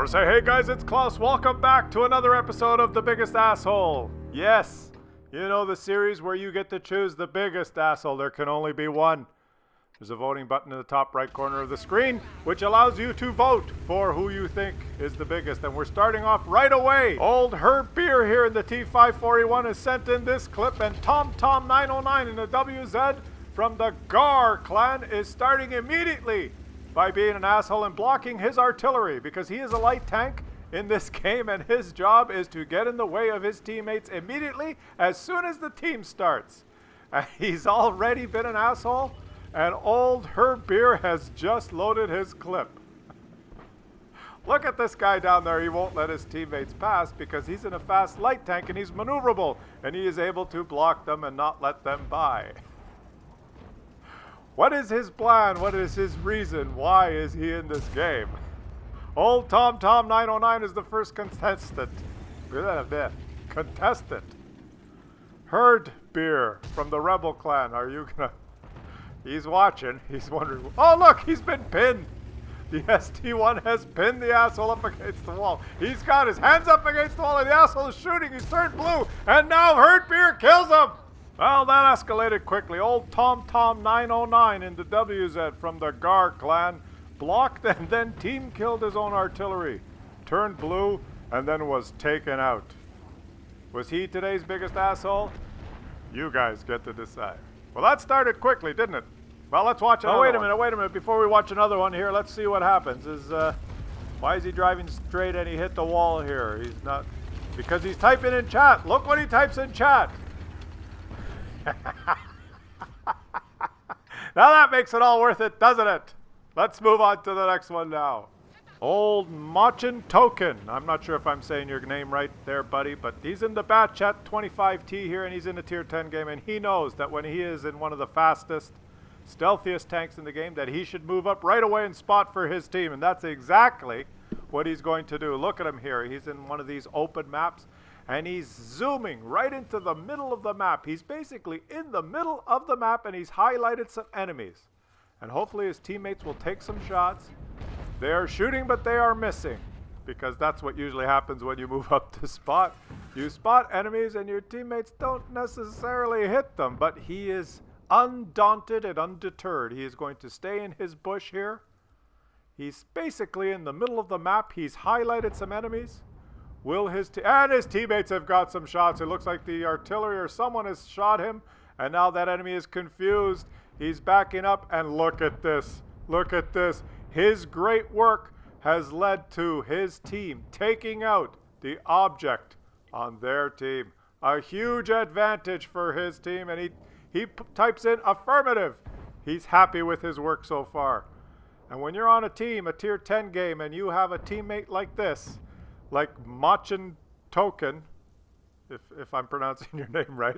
want to say, hey guys, it's Claus. Welcome back to another episode of The Biggest Asshole. Yes, you know the series where you get to choose the biggest asshole. There can only be one. There's a voting button in the top right corner of the screen, which allows you to vote for who you think is the biggest. And we're starting off right away. Old Herb Beer here in the T541 has sent in this clip, and TomTom909 in the WZ from the Gar clan is starting immediately by being an asshole and blocking his artillery, because he is a light tank in this game, and his job is to get in the way of his teammates immediately as soon as the team starts. He's already been an asshole, and old Herb Beer has just loaded his clip. Look at this guy down there. He won't let his teammates pass because he's in a fast light tank and he's maneuverable, and he is able to block them and not let them by. What is his plan? What is his reason? Why is he in this game? Old TomTom909 is the first contestant. Contestant. Herb Beer from the Rebel clan. Are you gonna... He's watching. He's wondering. Oh, look, he's been pinned. The ST1 has pinned the asshole up against the wall. He's got his hands up against the wall, and the asshole is shooting. He's turned blue, and now Herb Beer kills him. Well, that escalated quickly. Old TomTom909 in the WZ from the Gar clan blocked and then team killed his own artillery, turned blue, and then was taken out. Was he today's biggest asshole? You guys get to decide. Well, that started quickly, didn't it? Well, let's watch another one. Wait a minute. Before we watch another one here, let's see what happens. Why is he driving straight and he hit the wall here? He's not... Because he's typing in chat. Look what he types in chat. Now that makes it all worth it, doesn't it? Let's move on to the next one now. Old Machin Token. I'm not sure if I'm saying your name right there, buddy, but he's in the bat chat 25T here, and he's in a tier 10 game, and he knows that when he is in one of the fastest, stealthiest tanks in the game, that he should move up right away and spot for his team, and that's exactly what he's going to do. Look at him here. He's in one of these open maps, and he's zooming right into the middle of the map. He's basically in the middle of the map, and he's highlighted some enemies. And hopefully his teammates will take some shots. They are shooting, but they are missing, because that's what usually happens when you move up to spot. You spot enemies, and your teammates don't necessarily hit them, but he is undaunted and undeterred. He is going to stay in his bush here. He's basically in the middle of the map. He's highlighted some enemies. And his teammates have got some shots. It looks like the artillery or someone has shot him, and now that enemy is confused. He's backing up, and look at this. Look at this. His great work has led to his team taking out the object on their team. A huge advantage for his team, and he types in affirmative. He's happy with his work so far. And when you're on a team, a tier 10 game, and you have a teammate like this, like Machin Token, if I'm pronouncing your name right,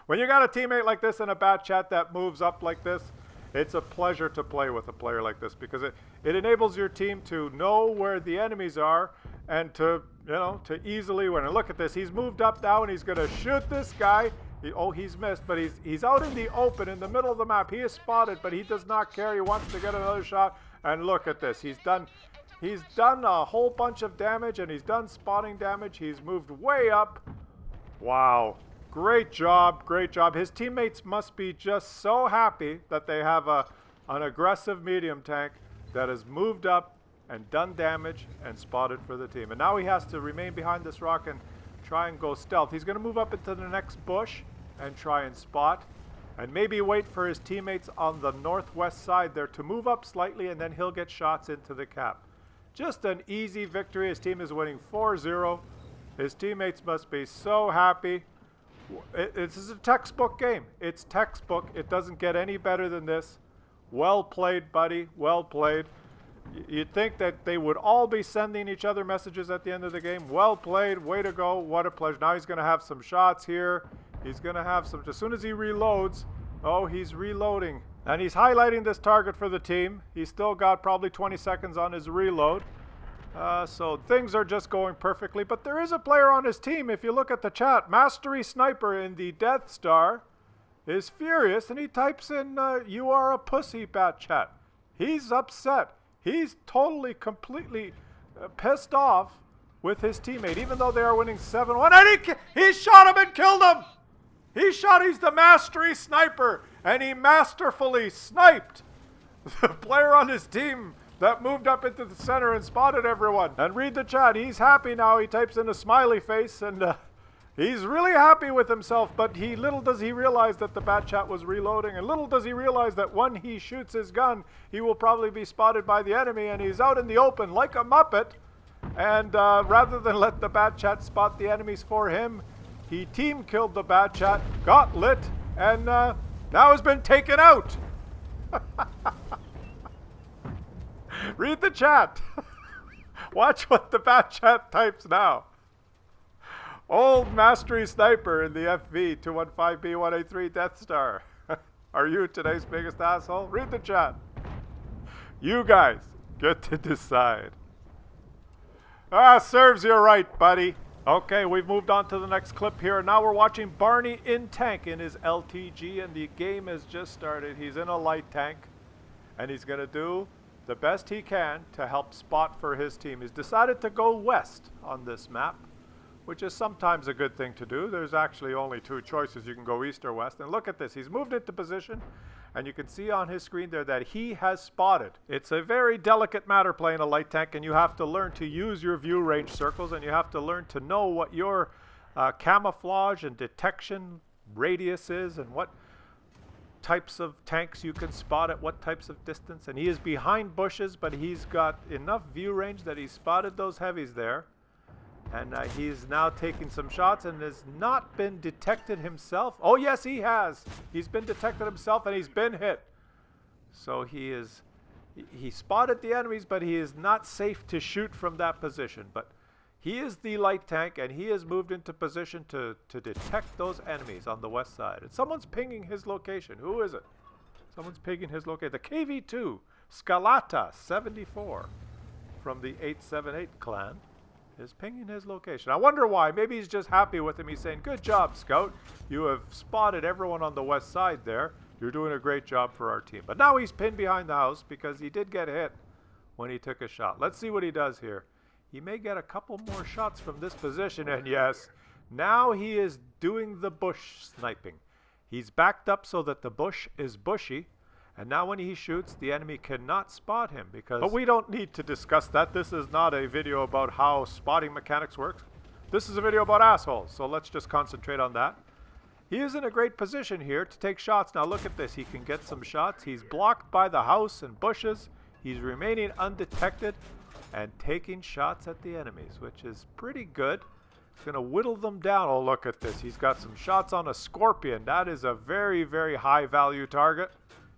when you got a teammate like this in a bat chat that moves up like this, it's a pleasure to play with a player like this, because it enables your team to know where the enemies are and to easily win. And look at this. He's moved up now, and he's going to shoot this guy. He's missed, but he's out in the open in the middle of the map. He is spotted, but he does not care. He wants to get another shot. And look at this. He's done a whole bunch of damage, and he's done spotting damage. He's moved way up. Wow. Great job, great job. His teammates must be just so happy that they have an aggressive medium tank that has moved up and done damage and spotted for the team. And now he has to remain behind this rock and try and go stealth. He's going to move up into the next bush and try and spot, and maybe wait for his teammates on the northwest side there to move up slightly, and then he'll get shots into the cap. Just an easy victory. His team is winning 4-0. His teammates must be so happy. This is a textbook game. It's textbook. It doesn't get any better than this. Well played, buddy. Well played. You'd think that they would all be sending each other messages at the end of the game. Well played. Way to go. What a pleasure. Now he's going to have some shots here. He's going to have some... As soon as he reloads... Oh, he's reloading. And he's highlighting this target for the team. He's still got probably 20 seconds on his reload. So things are just going perfectly. But there is a player on his team. If you look at the chat, Mastery Sniper in the Death Star is furious, and he types in, you are a pussy, bat chat. He's upset. He's totally, completely pissed off with his teammate, even though they are winning 7-1. And he shot him and killed him! He's the mastery sniper, and he masterfully sniped the player on his team that moved up into the center and spotted everyone. And read the chat. He's happy now. He types in a smiley face, and he's really happy with himself, but little does he realize that the bat chat was reloading, and little does he realize that when he shoots his gun, he will probably be spotted by the enemy, and he's out in the open like a Muppet. And rather than let the bat chat spot the enemies for him, he team killed the bat chat, got lit, and now has been taken out. Read the chat. Watch what the bat chat types now. Old mastery sniper in the FV 215B183 Death Star. Are you today's biggest asshole? Read the chat. You guys get to decide. Serves you right, buddy. Okay, we've moved on to the next clip here. Now we're watching Barney in tank in his LTG, and the game has just started. He's in a light tank, and he's going to do the best he can to help spot for his team. He's decided to go west on this map, which is sometimes a good thing to do. There's actually only two choices. You can go east or west. And look at this. He's moved into position, and you can see on his screen there that he has spotted. It's a very delicate matter playing a light tank, and you have to learn to use your view range circles, and you have to learn to know what your camouflage and detection radius is, and what types of tanks you can spot at what types of distance. And he is behind bushes, but he's got enough view range that he spotted those heavies there. And he's now taking some shots and has not been detected himself. Oh, yes, he has. He's been detected himself, and he's been hit. So he spotted the enemies, but he is not safe to shoot from that position. But he is the light tank, and he has moved into position to detect those enemies on the west side. And someone's pinging his location. Who is it? Someone's pinging his location. The KV2, Scalata 74 from the 878 clan is pinging his location. I wonder why. Maybe he's just happy with him. He's saying, good job, Scout. You have spotted everyone on the west side there. You're doing a great job for our team. But now he's pinned behind the house because he did get hit when he took a shot. Let's see what he does here. He may get a couple more shots from this position. And yes, now he is doing the bush sniping. He's backed up so that the bush is bushy. And now when he shoots, the enemy cannot spot him because... But we don't need to discuss that. This is not a video about how spotting mechanics works. This is a video about assholes, so let's just concentrate on that. He is in a great position here to take shots. Now look at this. He can get some shots. He's blocked by the house and bushes. He's remaining undetected and taking shots at the enemies, which is pretty good. He's going to whittle them down. Oh, look at this. He's got some shots on a scorpion. That is a very, very high value target.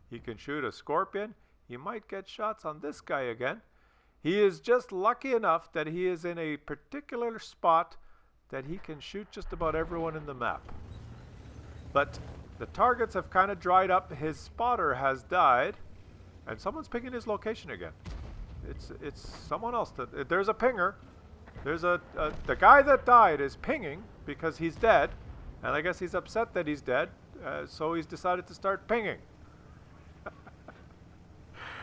He can shoot a scorpion. He might get shots on this guy again. He is just lucky enough that he is in a particular spot that he can shoot just about everyone in the map. But the targets have kind of dried up. His spotter has died. And someone's pinging his location again. It's someone else. There's a pinger. There's the guy that died is pinging because he's dead. And I guess he's upset that he's dead. So he's decided to start pinging.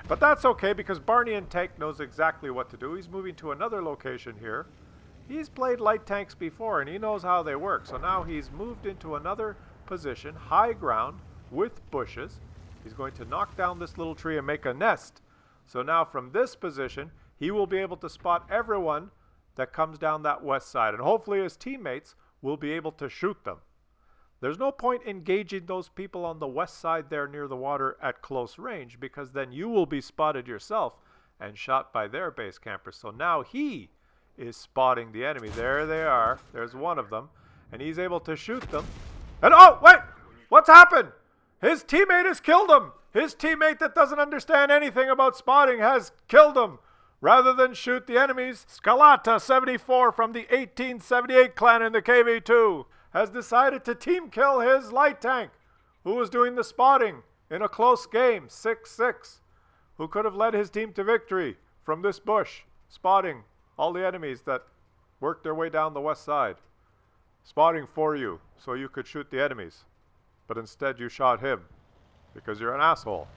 But that's okay because Barney in tank knows exactly what to do. He's moving to another location here. He's played light tanks before and he knows how they work. So now he's moved into another position, high ground with bushes. He's going to knock down this little tree and make a nest. So now from this position, he will be able to spot everyone that comes down that west side. And hopefully his teammates will be able to shoot them. There's no point engaging those people on the west side there near the water at close range because then you will be spotted yourself and shot by their base campers. So now he is spotting the enemy. There they are. There's one of them. And he's able to shoot them. And oh, wait! What's happened? His teammate has killed him. His teammate that doesn't understand anything about spotting has killed him. Rather than shoot the enemies, Scalata 74 from the 1878 clan in the KV2 has decided to team kill his light tank, who was doing the spotting in a close game, 6-6, who could have led his team to victory from this bush, spotting all the enemies that worked their way down the west side, spotting for you so you could shoot the enemies. But instead you shot him because you're an asshole.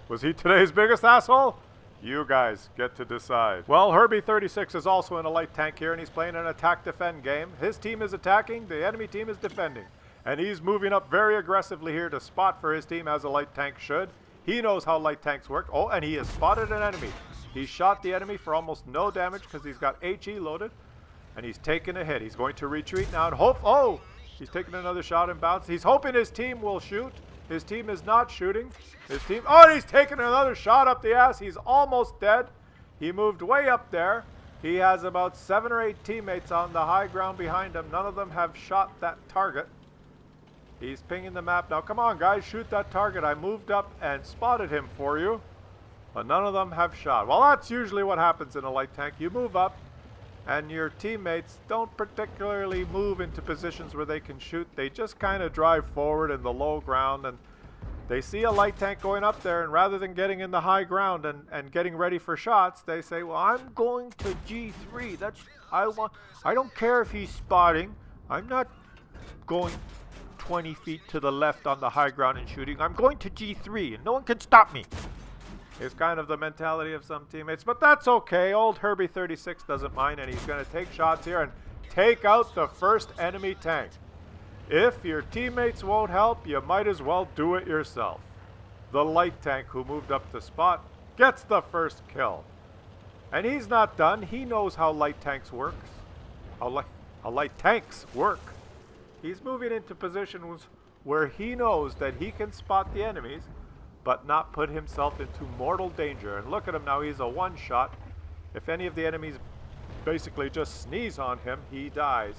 Was he today's biggest asshole? You guys get to decide. Well, Herbie36 is also in a light tank here, and he's playing an attack-defend game. His team is attacking, the enemy team is defending. And he's moving up very aggressively here to spot for his team, as a light tank should. He knows how light tanks work. Oh, and he has spotted an enemy. He shot the enemy for almost no damage because he's got HE loaded. And he's taken a hit. He's going to retreat now and hope... Oh! He's taking another shot and bounce. He's hoping his team will shoot. His team is not shooting. His team... Oh, and he's taking another shot up the ass. He's almost dead. He moved way up there. He has about 7 or 8 teammates on the high ground behind him. None of them have shot that target. He's pinging the map now. Come on, guys, shoot that target. I moved up and spotted him for you. But none of them have shot. Well, that's usually what happens in a light tank. You move up, and your teammates don't particularly move into positions where they can shoot. They just kind of drive forward in the low ground, and they see a light tank going up there, and rather than getting in the high ground and getting ready for shots, they say, well, I'm going to G3. I don't care if he's spotting. I'm not going 20 feet to the left on the high ground and shooting. I'm going to G3, and no one can stop me. It's kind of the mentality of some teammates, but that's okay. Old Herbie36 doesn't mind, and he's going to take shots here and take out the first enemy tank. If your teammates won't help, you might as well do it yourself. The light tank who moved up the spot gets the first kill. And he's not done. He knows how light tanks works. How light tanks work. He's moving into positions where he knows that he can spot the enemies, but not put himself into mortal danger. And look at him now, he's a one-shot. If any of the enemies basically just sneeze on him, he dies.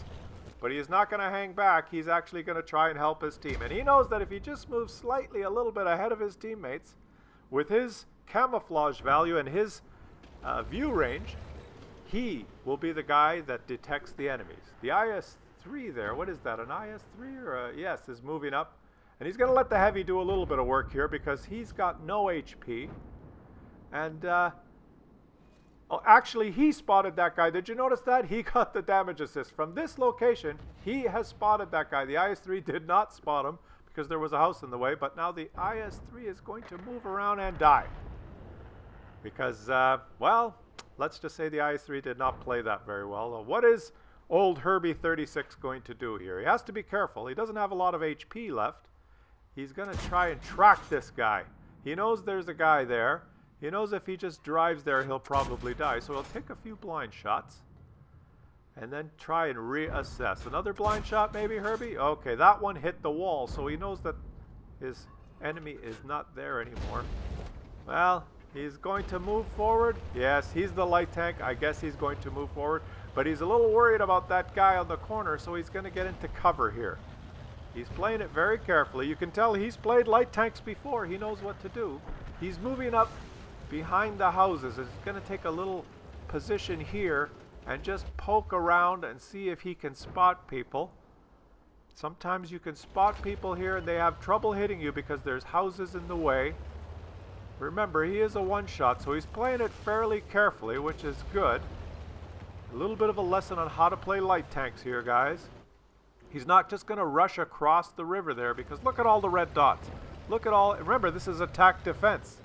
But he's not going to hang back. He's actually going to try and help his team. And he knows that if he just moves slightly a little bit ahead of his teammates, with his camouflage value and his view range, he will be the guy that detects the enemies. The IS-3 there, what is that, an IS-3 or a, yes, is moving up. And he's going to let the heavy do a little bit of work here because he's got no HP. And, actually, he spotted that guy. Did you notice that? He got the damage assist. From this location, he has spotted that guy. The IS-3 did not spot him because there was a house in the way. But now the IS-3 is going to move around and die. Because, well, let's just say the IS-3 did not play that very well. What is old Herbie36 going to do here? He has to be careful. He doesn't have a lot of HP left. He's going to try and track this guy. He knows there's a guy there. He knows if he just drives there, he'll probably die. So he'll take a few blind shots and then try and reassess. Another blind shot maybe, Herbie? Okay, that one hit the wall, so he knows that his enemy is not there anymore. Well, he's going to move forward. Yes, he's the light tank. I guess he's going to move forward. But he's a little worried about that guy on the corner, so he's going to get into cover here. He's playing it very carefully. You can tell he's played light tanks before. He knows what to do. He's moving up behind the houses. He's going to take a little position here and just poke around and see if he can spot people. Sometimes you can spot people here and they have trouble hitting you because there's houses in the way. Remember, he is a one-shot, so he's playing it fairly carefully, which is good. A little bit of a lesson on how to play light tanks here, guys. He's not just going to rush across the river there because look at all the red dots. Look at all, remember, this is attack defense.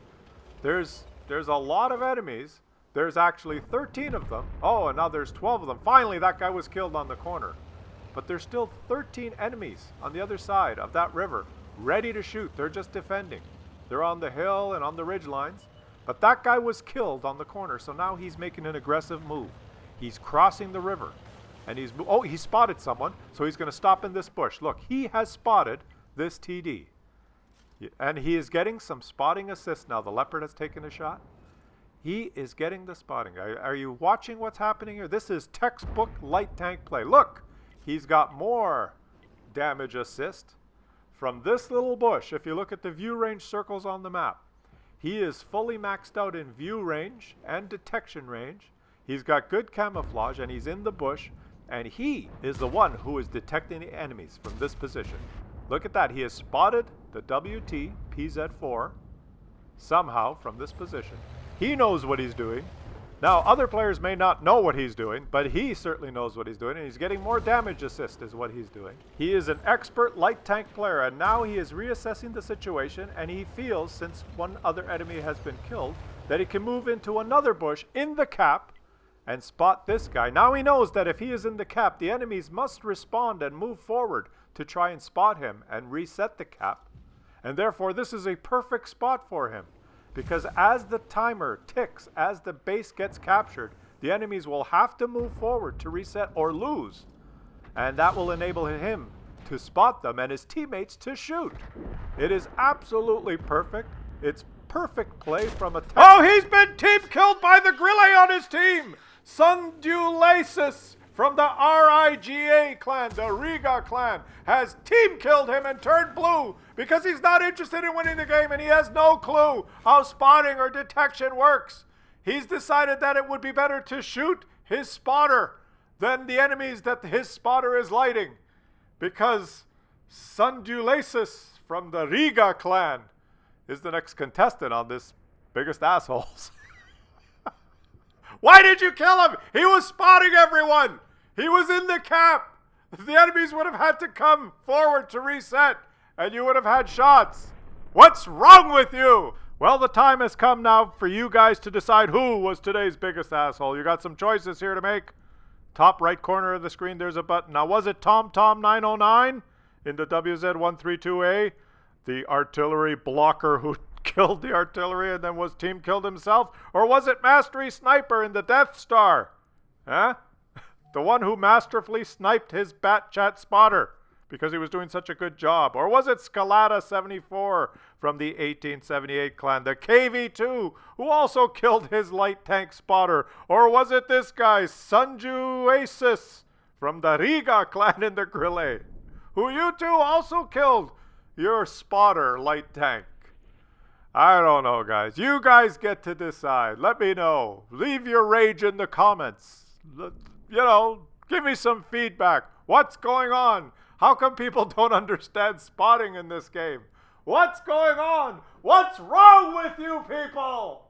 There's a lot of enemies. There's actually 13 of them. Oh, and now there's 12 of them. Finally, that guy was killed on the corner. But there's still 13 enemies on the other side of that river, ready to shoot. They're just defending. They're on the hill and on the ridge lines. But that guy was killed on the corner, so now he's making an aggressive move. He's crossing the river. And he spotted someone, so he's going to stop in this bush. Look, he has spotted this TD. And he is getting some spotting assists now. The Leopard has taken a shot. He is getting the spotting. Are you watching what's happening here? This is textbook light tank play. Look, he's got more damage assist from this little bush. If you look at the view range circles on the map, he is fully maxed out in view range and detection range. He's got good camouflage, and he's in the bush. And he is the one who is detecting the enemies from this position. Look at that. He has spotted the WT PZ4 somehow from this position. He knows what he's doing. Now, other players may not know what he's doing, but he certainly knows what he's doing, and he's getting more damage assist is what he's doing. He is an expert light tank player, and now he is reassessing the situation, and he feels, since one other enemy has been killed, that he can move into another bush in the cap and spot this guy. Now he knows that if he is in the cap, the enemies must respond and move forward to try and spot him and reset the cap. And therefore, this is a perfect spot for him, because as the timer ticks, as the base gets captured, the enemies will have to move forward to reset or lose. And that will enable him to spot them and his teammates to shoot. It is absolutely perfect. It's perfect play from a... Oh, he's been team killed by the Grille on his team! Sundulasis from the Riga clan, the Riga clan, has team killed him and turned blue because he's not interested in winning the game and he has no clue how spotting or detection works. He's decided that it would be better to shoot his spotter than the enemies that his spotter is lighting, because Sundulasis from the Riga clan is the next contestant on this Biggest Assholes. Why did you kill him? He was spotting everyone. He was in the cap. The enemies would have had to come forward to reset, and you would have had shots. What's wrong with you? Well, the time has come now for you guys to decide who was today's biggest asshole. You got some choices here to make. Top right corner of the screen, there's a button. Now, was it TomTom909 in the WZ132A, the artillery blocker who killed the artillery and then was team killed himself? Or was it Mastery Sniper in the Death Star? Huh? The one who masterfully sniped his Bat Chat spotter because he was doing such a good job? Or was it Scalata74 from the 1878 clan, the KV2, who also killed his light tank spotter? Or was it this guy, Sunjuasis from the Riga clan in the Grille, who you two also killed your spotter light tank? I don't know, guys. You guys get to decide. Let me know. Leave your rage in the comments. You know, give me some feedback. What's going on? How come people don't understand spotting in this game? What's going on? What's wrong with you people?